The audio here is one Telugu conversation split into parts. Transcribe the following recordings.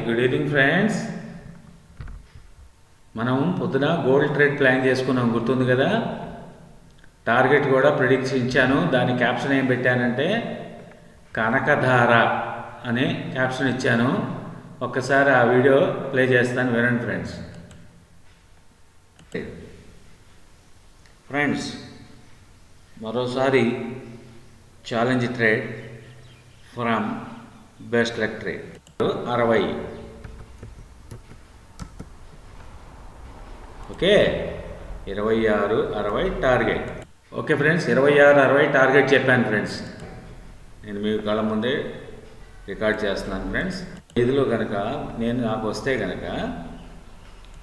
Good evening friends. మనం పొద్దున గోల్డ్ ట్రేడ్ ప్లాన్ చేసుకున్నాం, గుర్తుంది కదా. టార్గెట్ కూడా ప్రిడిక్ట్ ఇచ్చాను. దాని క్యాప్షన్ ఏం పెట్టానంటే కనకధార అనే క్యాప్షన్ ఇచ్చాను. ఒక్కసారి ఆ వీడియో ప్లే చేస్తాను, వినండి ఫ్రెండ్స్. ఫ్రెండ్స్, మరోసారి challenge trade from best luck trade 60. Okay, 26, 60 target. Okay friends, 26, 60 target చెప్పాను ఫ్రెండ్స్. నేను మీ కళ్ళ ముందే రికార్డ్ చేస్తున్నాను ఫ్రెండ్స్. ఇదిలో కనుక నాకు వస్తే కనుక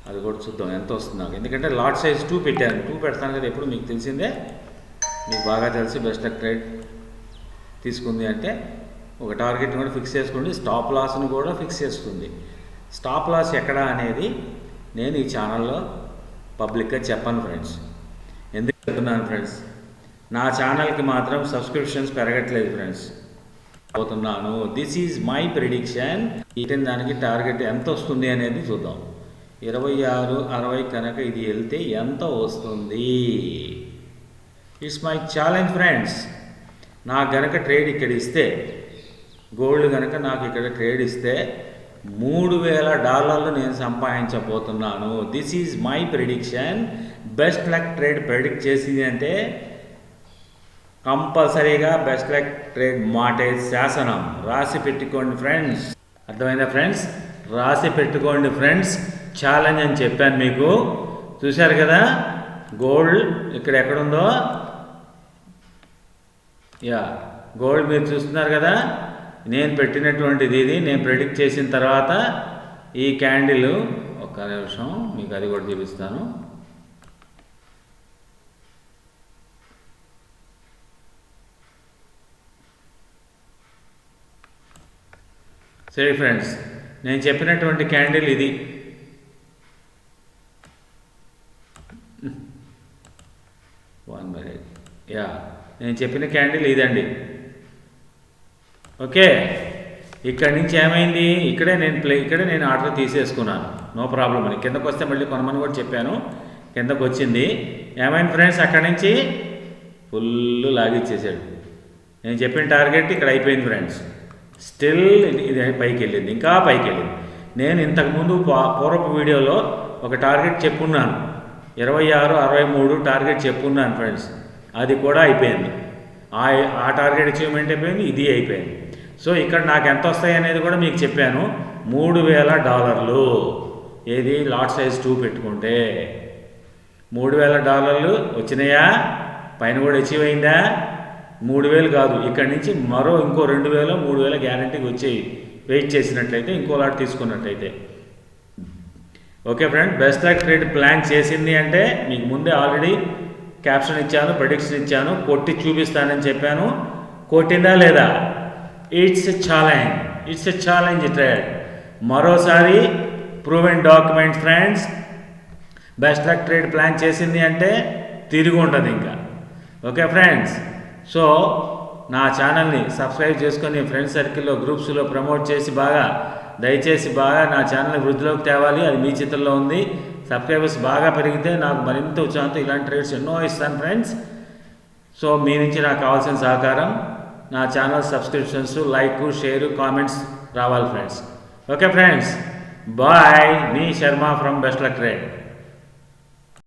అది కూడా చూద్దాం ఎంత వస్తుంది నాకు. ఎందుకంటే లాట్ సైజ్ 2 పెట్టాను. 2 పెడతాను కదా ఎప్పుడు, మీకు తెలిసిందే, మీకు బాగా తెలిసి బెస్ట్ లక్ ట్రేడ్ తీసుకుంది అంటే ఒక టార్గెట్ కూడా ఫిక్స్ చేసుకోండి, స్టాప్ లాస్ను కూడా ఫిక్స్ చేసుకుంది. స్టాప్ లాస్ ఎక్కడ అనేది నేను ఈ ఛానల్లో పబ్లిక్గా చెప్పాను ఫ్రెండ్స్. ఎందుకు చెప్తున్నాను ఫ్రెండ్స్, నా ఛానల్కి మాత్రం సబ్స్క్రిప్షన్స్ పెరగట్లేదు ఫ్రెండ్స్. పోతున్నాను. This is my prediction. Eaten దానికి టార్గెట్ ఎంత వస్తుంది అనేది చూద్దాం. 26, 60 కనుక ఇది వెళ్తే ఎంత వస్తుంది? It's my challenge friends. నాకు గనక ట్రేడ్ ఇక్కడ ఇస్తే, గోల్డ్ కనుక నాకు ఇక్కడ ట్రేడ్ ఇస్తే $3,000 నేను సంపాదించబోతున్నాను. This is my prediction. Best luck trade predict చేసింది అంటే కంపల్సరీగా బెస్ట్ లక్ ట్రేడ్ మాటే శాసనం. రాసి పెట్టుకోండి ఫ్రెండ్స్. అర్థమైందా ఫ్రెండ్స్? రాసి పెట్టుకోండి ఫ్రెండ్స్. ఛాలెంజ్ అని చెప్పాను మీకు. చూశారు కదా గోల్డ్ ఇక్కడ ఎక్కడుందో. గోల్డ్ మీరు చూస్తున్నారు కదా. నేను పెట్టినటువంటిది ఇది. నేను ప్రెడిక్ట్ చేసిన తర్వాత ఈ క్యాండిల్, ఒక్క నిమిషం మీకు అది కూడా చూపిస్తాను. సరే ఫ్రెండ్స్, నేను చెప్పినటువంటి క్యాండిల్ ఇది. నేను చెప్పిన క్యాండిల్ ఇదండి. ఓకే, ఇక్కడి నుంచి ఏమైంది, ఇక్కడే నేను ఆర్డర్ తీసేసుకున్నాను, నో ప్రాబ్లం అని. కిందకు వస్తే మళ్ళీ కొనమని కూడా చెప్పాను. కిందకు వచ్చింది. ఏమైంది ఫ్రెండ్స్, అక్కడి నుంచి ఫుల్ లాగిచ్చేసాడు. నేను చెప్పిన టార్గెట్ ఇక్కడ అయిపోయింది ఫ్రెండ్స్. స్టిల్ ఇది పైకి వెళ్ళింది, ఇంకా పైకి వెళ్ళింది. నేను ఇంతకుముందు పూర్వపు వీడియోలో ఒక టార్గెట్ చెప్పున్నాను, 26, 63 టార్గెట్ చెప్పున్నాను ఫ్రెండ్స్. అది కూడా అయిపోయింది. ఆ టార్గెట్ అచీవ్మెంట్ అయిపోయింది, ఇది అయిపోయింది. సో ఇక్కడ నాకు ఎంత వస్తాయి అనేది కూడా మీకు చెప్పాను. $3,000. ఏది లాట్ సైజ్ 2 పెట్టుకుంటే $3,000 వచ్చినాయా? పైన కూడా అచీవ్ అయిందా? 3,000 కాదు, ఇక్కడి నుంచి ఇంకో 2,000, 3,000 గ్యారంటీకి వచ్చేవి. వెయిట్ చేసినట్లయితే, ఇంకో లాట్ తీసుకున్నట్లయితే. Okay friend, best luck trade plan చేసింది అంటే మీకు ముందే ఆల్రెడీ క్యాప్షన్ ఇచ్చాను, ప్రెడిక్షన్ ఇచ్చాను, కొట్టి చూపిస్తానని చెప్పాను. కొట్టిందా లేదా? It's a challenge. It's a challenge trade. మరోసారి proven document friends. Best luck trade plan చేసింది అంటే తిరిగి ఉండదు ఇంకా. ఓకే ఫ్రెండ్స్, సో నా ఛానల్ని సబ్స్క్రైబ్ చేసుకొని ఫ్రెండ్స్ సర్కిల్లో, గ్రూప్స్లో ప్రమోట్ చేసి దయచేసి నా ఛానల్ని వృద్ధిలోకి తేవాలి. అది మీ చేతుల్లో ఉంది. సబ్స్క్రైబర్స్ బాగా పెరిగితే నాకు మరింత ఉత్సాహంతో ఇలాంటి ట్రేడ్స్ ఎన్నో ఇస్తాను ఫ్రెండ్స్. సో మీ నుంచి నాకు కావాల్సిన సహకారం, నా channel subscriptions, like, share, comments రావాలి ఫ్రెండ్స్. Okay friends, bye. మీ Sharma from best luck trade.